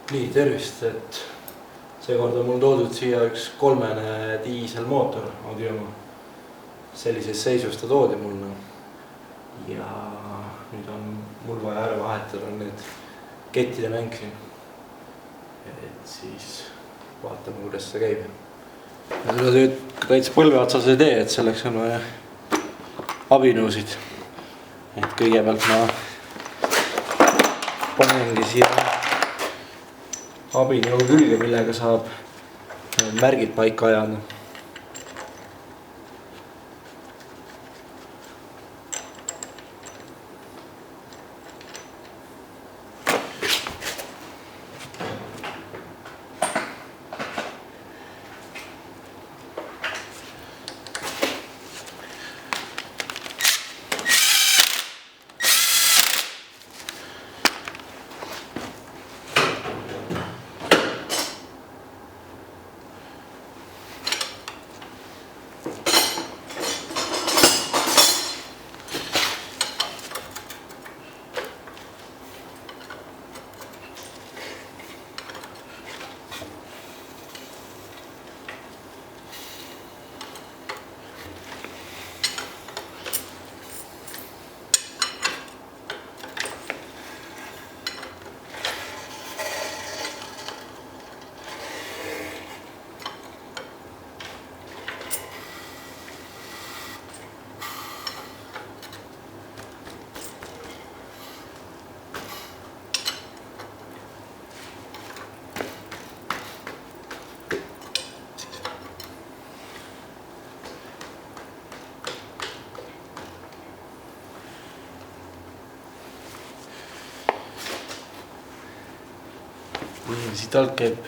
Nii, tervist, et seekord on mul toodud siia üks 3-ne diiselmootor Audioma. Sellises seisus ta toodi mulle. Ja nüüd on mul vaja ära vahetada need kettide mäng siin. Et siis vaatame, kuidas see käib. Ja seda tööd täitsa põlve otsas ei tee, et selleks on vaja abinõusid. Et kõigepealt ma panengi siia abinõu külge, millega saab märgid paika ajada. Ja siit alt käib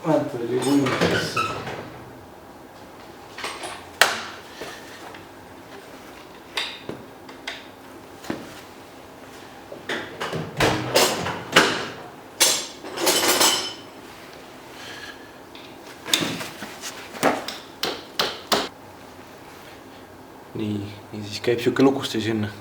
väänturi võimudesse. Nii, ja siis käib siuke lukusti sinna.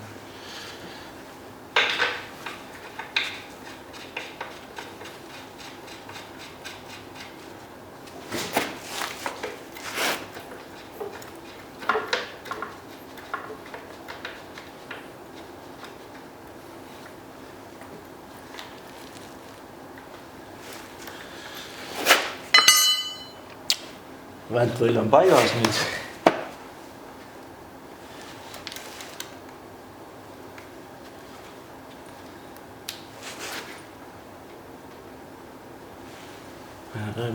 Väntvõll on paigas nüüd.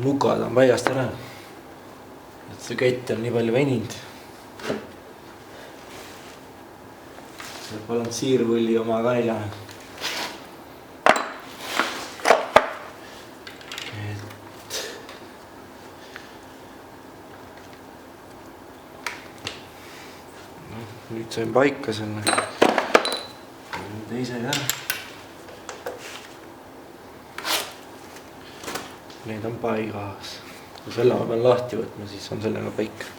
Nukad on paigast ära. Et see kett on nii palju veninud. See balansiirvõlli oma ka ei lähe. Nüüd sain paika selle teise ka. Need on paigas. Kui selle ma pean lahti võtma, siis on sellega paika.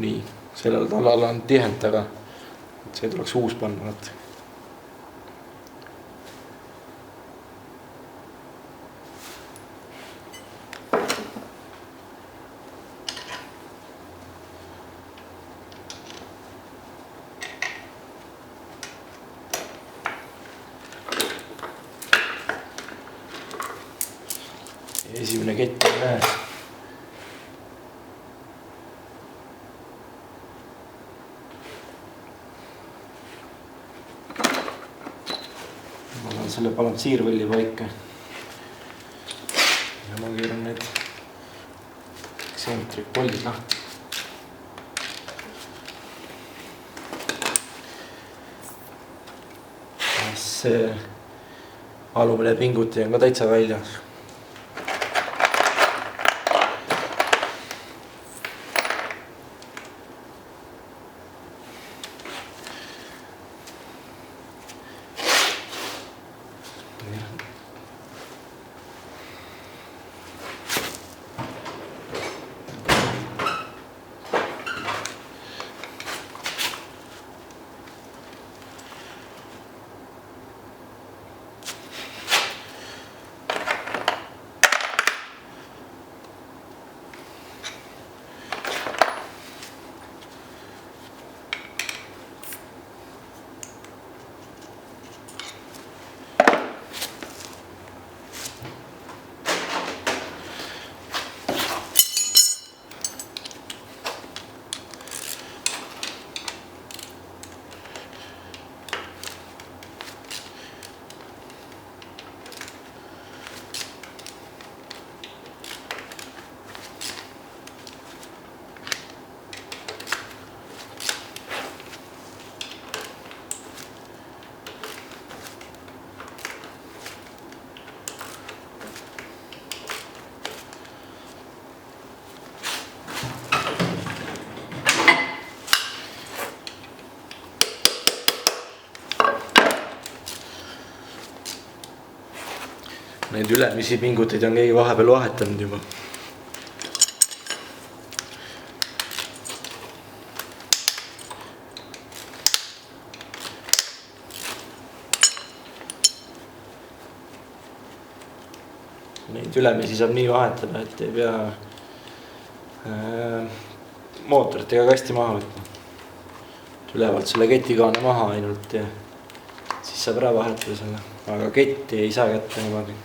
Nii, sellel talal on tihend taga, et see tuleks uus panna. Esimene kett on käes. selle balansiirvõlli paika. Ja ma keeran need eksentrikpollid lahti. See alumine pinguti on ka täitsa väljas. Neid ülemisi pinguteid on keegi vahepeal vahetanud juba. Neid ülemisi saab nii vahetada, et ei pea mootorit ega kasti maha võtma. Ülevalt selle ketikaane maha ainult ja siis saab ära vahetada selle, aga ketti ei saa kätte niimoodi.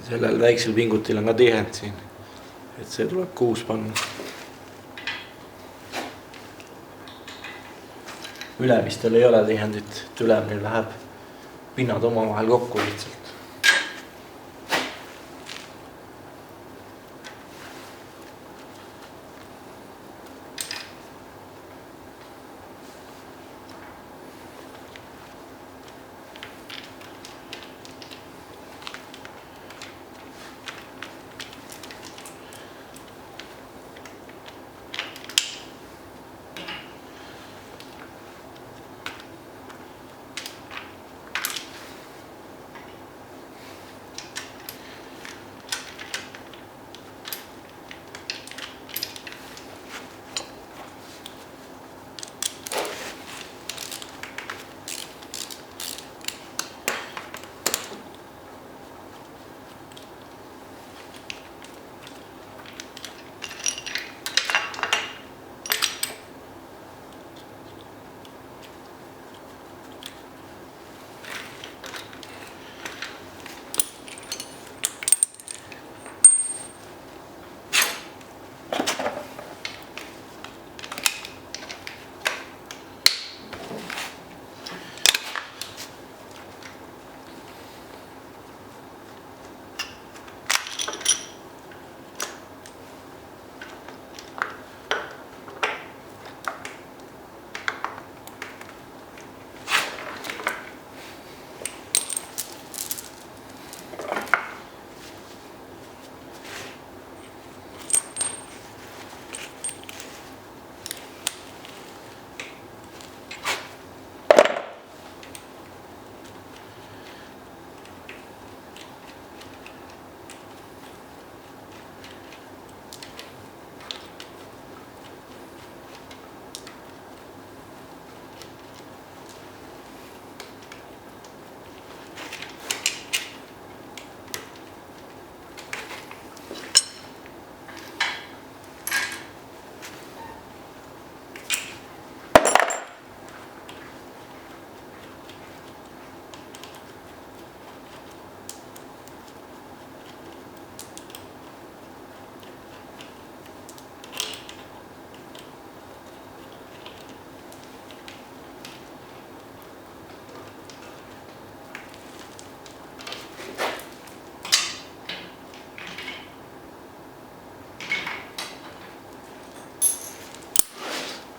Sellel väiksel pingutil on ka tihend siin, et see tuleb 6 panna. Ülemistel ei ole tihendit, et ülemil läheb pinnad omavahel kokku lihtsalt.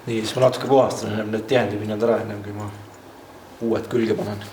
nii, siis ma natuke puhastan need tihendipinnad ära, ennem kui ma uued külge panen.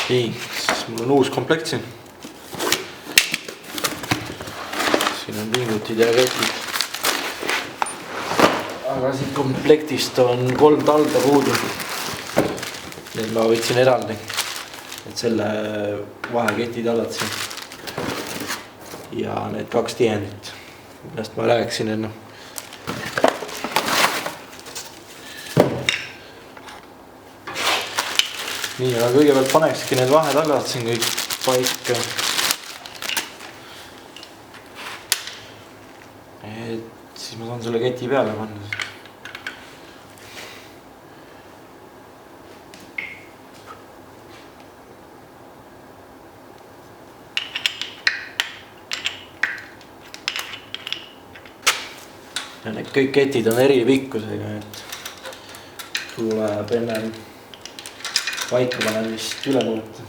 Nii, siis mul on uus komplekt siin. Siin on pingutid ja ketid. Aga siit komplektist on 3 talda puudu. Need ma võtsin eraldi, et selle vaheketid alatasin. Ja need 2 tihendit, millest ma rääkisin enne. Nii, aga kõigepealt panekski need vahetallad siin kõik paika. Et siis ma saan selle keti peale panna. Ja need kõik ketid on eri pikkusega, et tuleb enne paika panen vist üle muuta.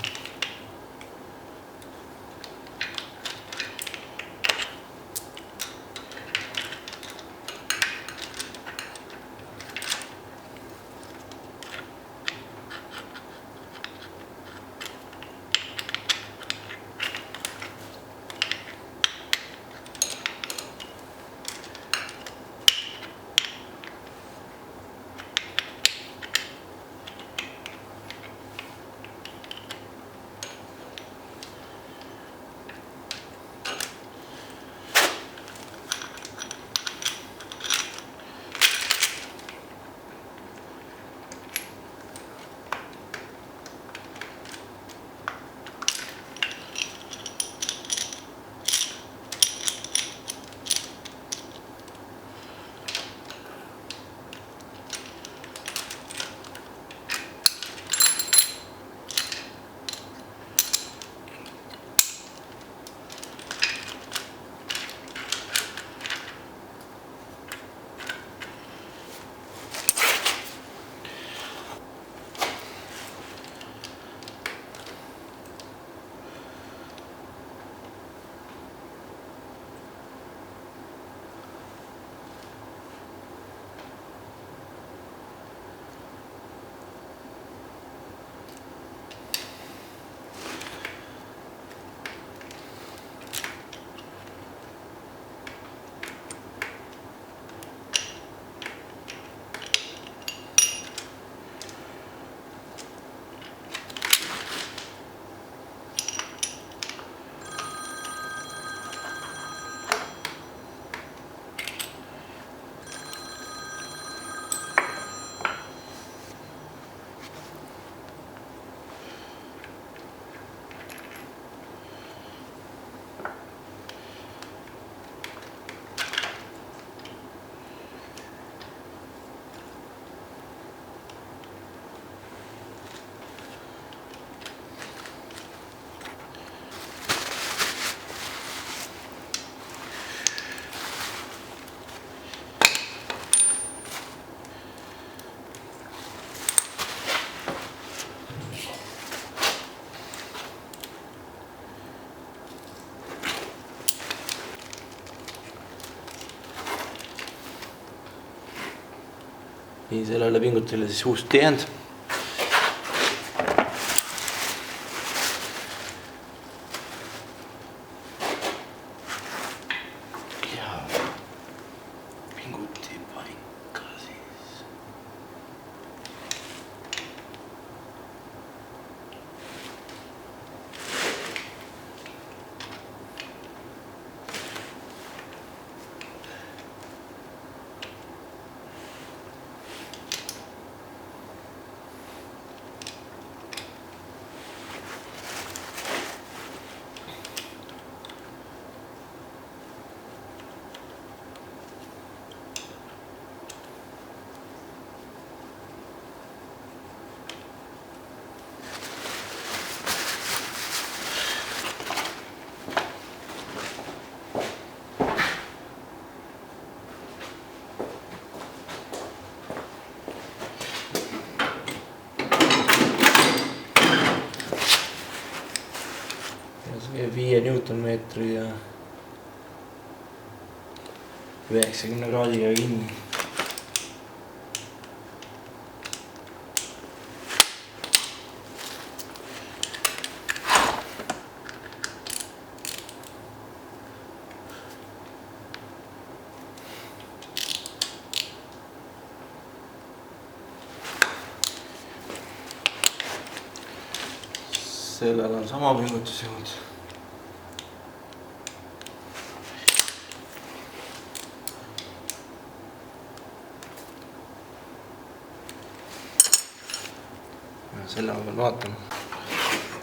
nii sellele pingutile siis uus tihend. ja pinguti paika siis. See 5 Newtonmeetri ja 90 kraadiga kinni. Sellel on sama pingutusjõud. Selle ma pean vaatama.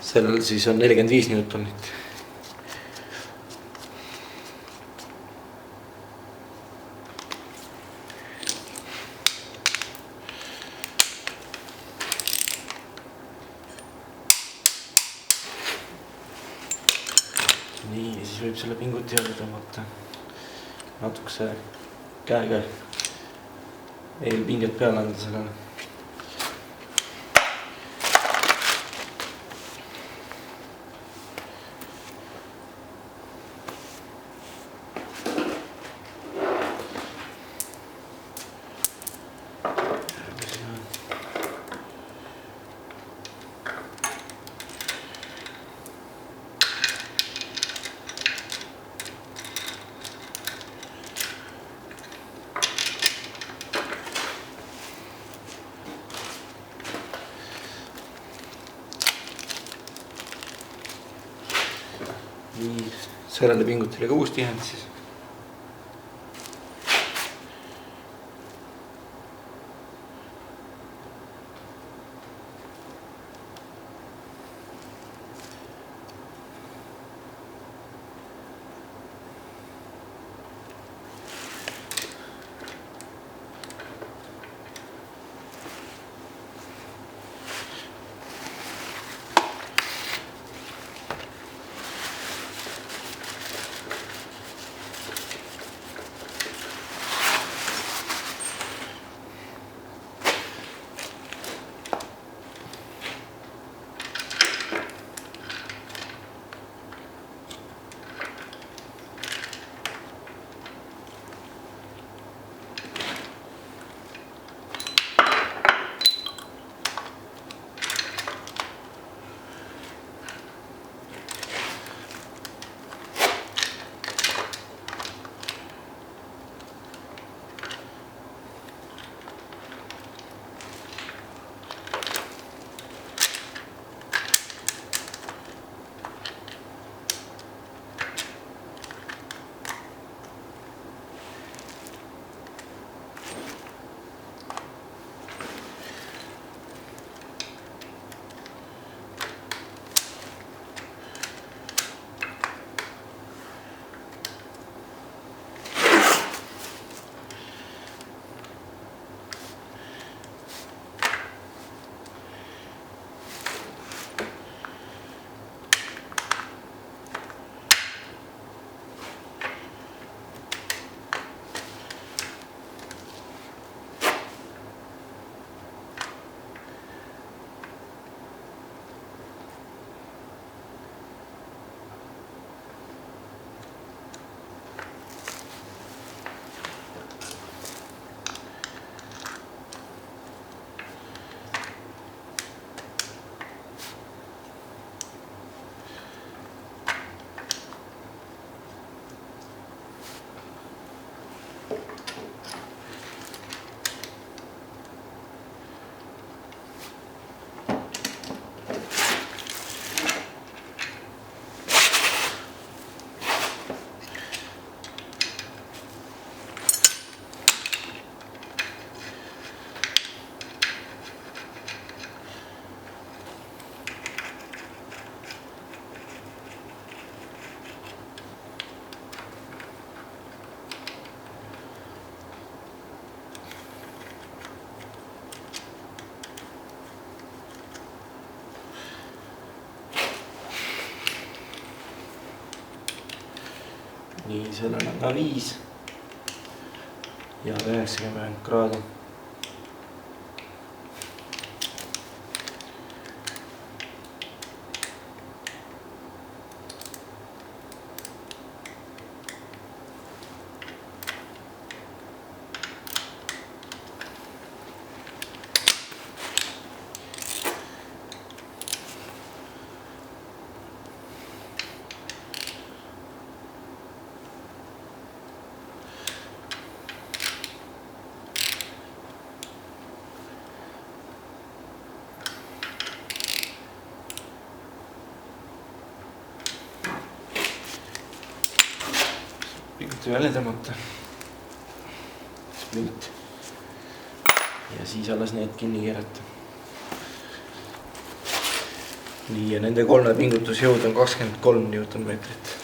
Sellel siis on 45 Newtonit. Nii, siis võib selle pinguti alla tõmmata natukese käega eelpinget peale anda sellele. Nii, sellele pingutile ka uus tihend siis. nii, sellel on ka 5 ja 90 kraadi. Pinguti välja tõmmata. Splint. Ja siis alles need kinni keerata. Nii, ja nende 3 pingutusjõud on 23 Newtonmeetrit.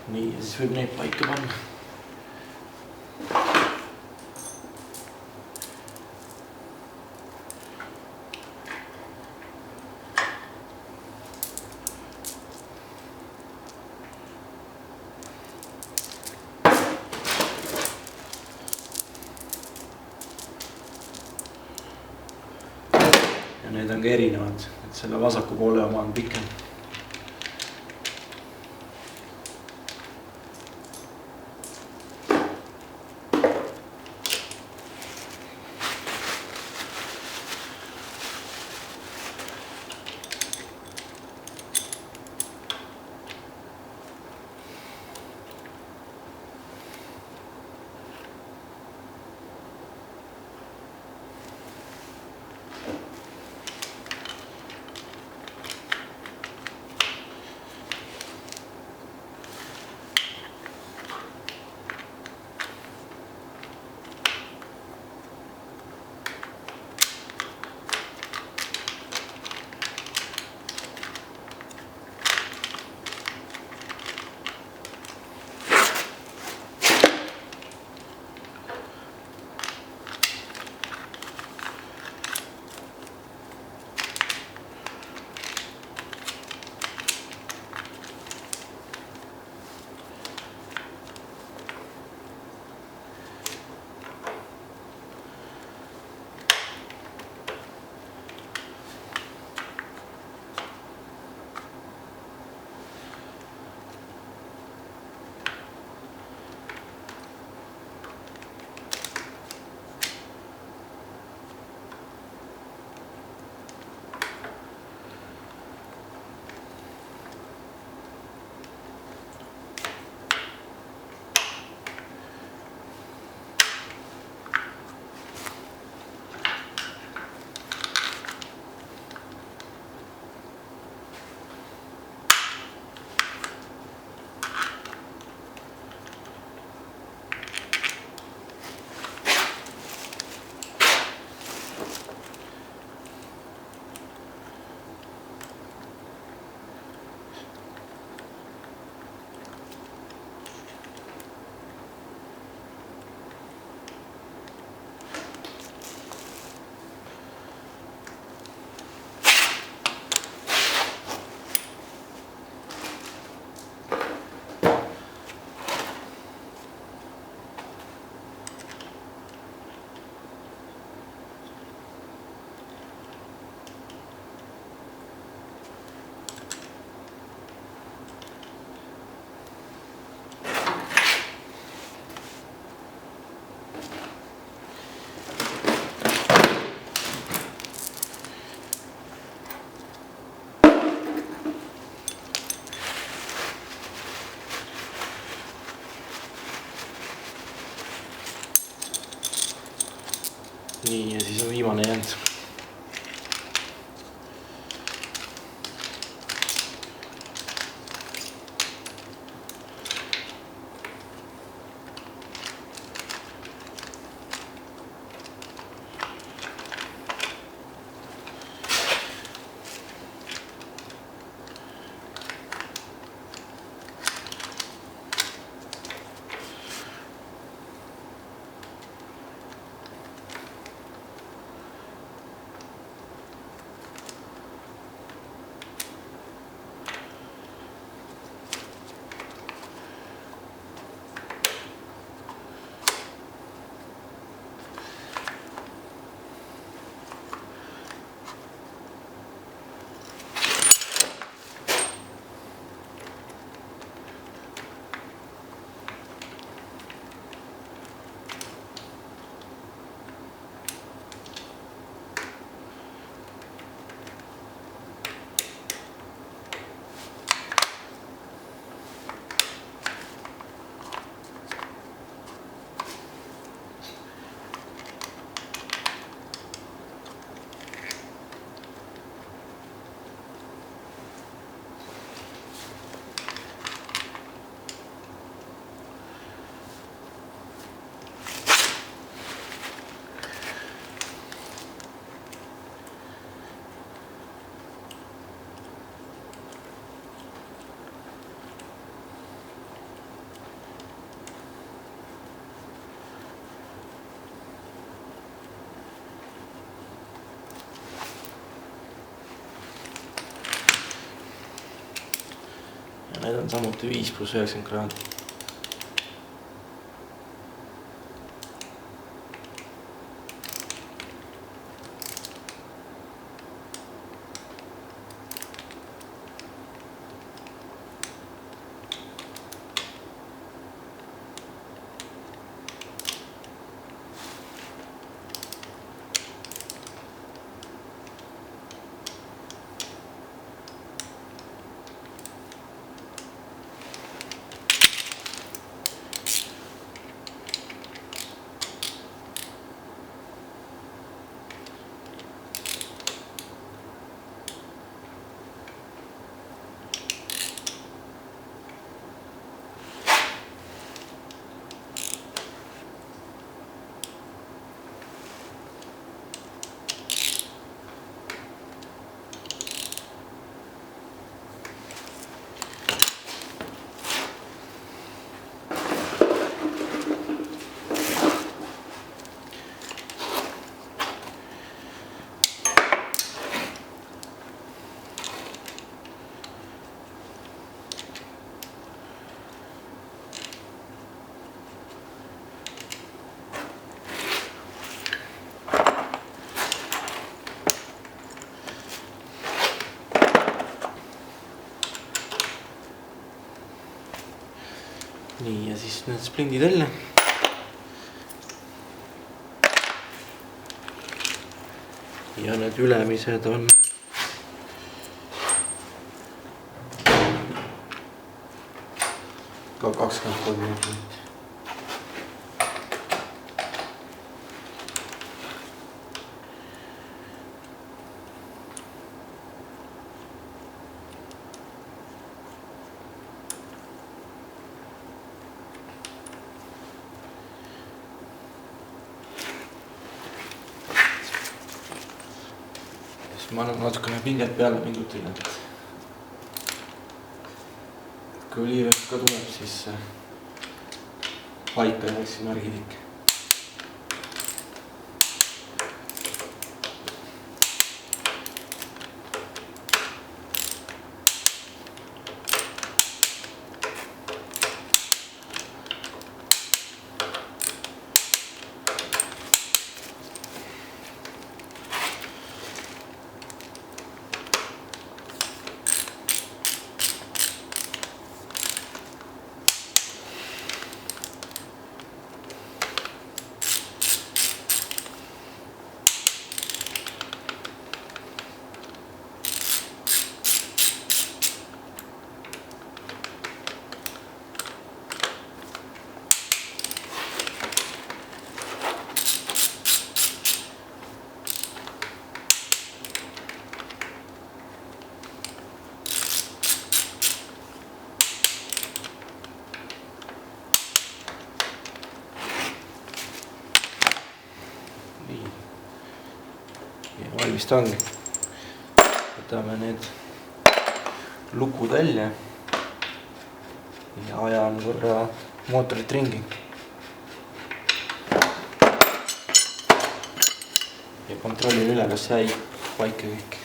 Nii, ja siis võib neid paika panna. Ja need on ka erinevad, et selle vasaku poole oma on pikem. Nii, ja siis on viimane jäänud. Need on samuti 5+90 kraadi. Nii, ja siis need splindid jälle. Ja need ülemised on ka 23 minutit. Ma annan natukene pinget peale pingutin, et kui oliivõhk ka tuleb, siis paika jääks märgid ikka. Ja valmis ta ongi. Võtame need lukud välja ja ajan korra mootorit ringi. Ja kontrollin üle, kas jäi paika kõik.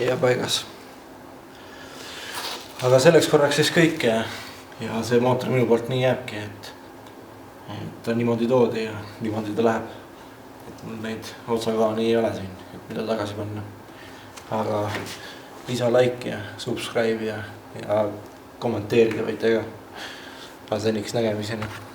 ja paigas. Aga selleks korraks siis kõik ja see mootor minu poolt nii jääbki, et ta niimoodi toodi ja niimoodi ta läheb. Et mul neid otsakaani ei ole siin, et mida tagasi panna. Aga lisa like ja subscribe ja kommenteerida võite ka. Seniks nägemiseni.